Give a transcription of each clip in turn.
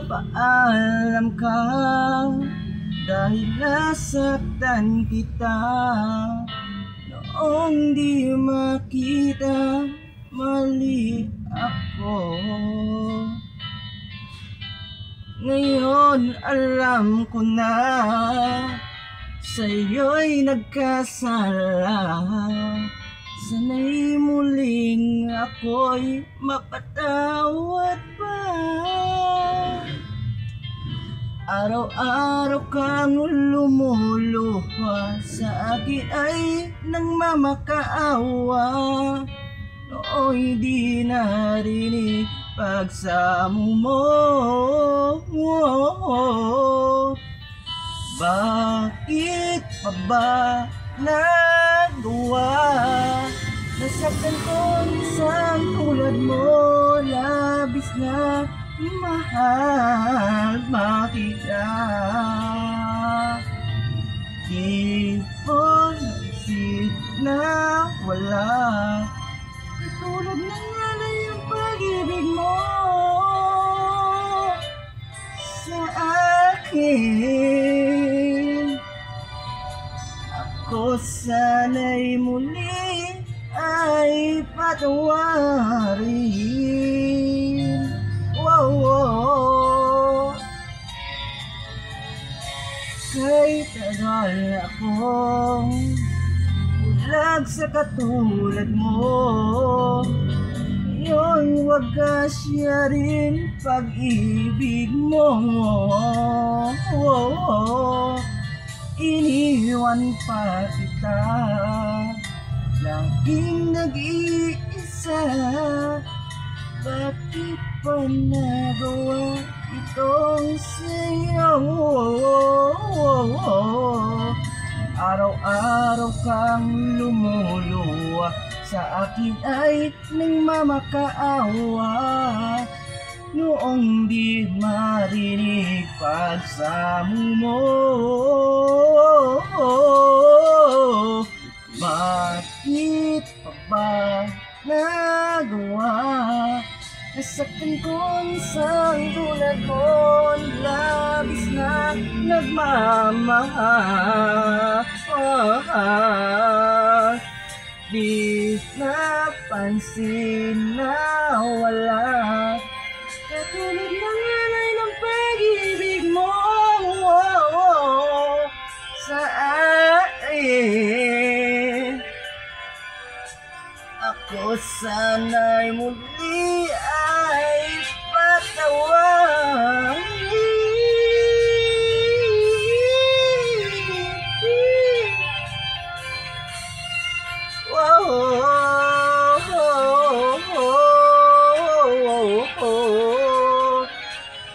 Nagpaalam ka dahil nasaktan kita. Noong di makita, mali ako. Ngayon alam ko na, sa'yo'y nagkasala. Sana'y muling ako'y mapatawad pa. Araw-araw kang lumuluha, sa akin ay nagmamakaawa. Nooy di narinig pagsamo mo. Bakit pa ba nagawa? Nasaktan ko isang tulad mo, labis na mahal makita. Di mo naisip na wala, katulad ng alay ang pag-ibig mo sa akin. Ako sana'y muli ay patawarin. Kay tagal akong bulag sa katulad mo. Ngayon wagasya rin pag-ibig mo. Iniwan pa kita, laging nag-iisa. Bakit pa nagawa itong sa'yo? Araw-araw kang lumuluwa, sa akin ay nagmamakaawa. Noong di marinig pagsamo mo. Bakit pa ba nagawa? Nasaktan ko isang tulad mo, labis na nagmamahal. Di napansin na wala, katulad ng alay ng pag-ibig mo sa akin. Ako sana'y muli ay patawarin.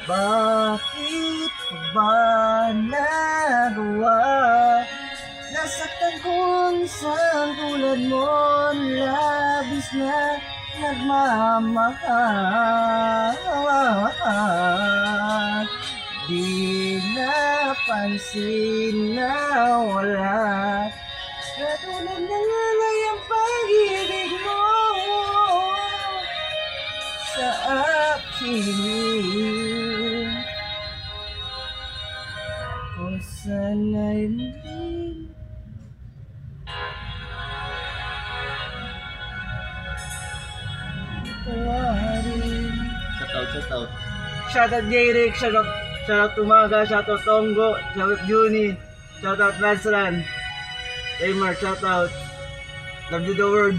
Bakit ba nagawa? Nasaktan ko isang tulad mo, labis na nagmamahal. Di napansin na wala, katulad ng alay ang pag-ibig mo sa akin. Kung sana'y muli tawarin. Shoutout. Shoutout J-Rick, shoutout Tumaga, shoutout Tonggo, shoutout Juni, shoutout Lanslan, Raymar, shoutout. Love you the world.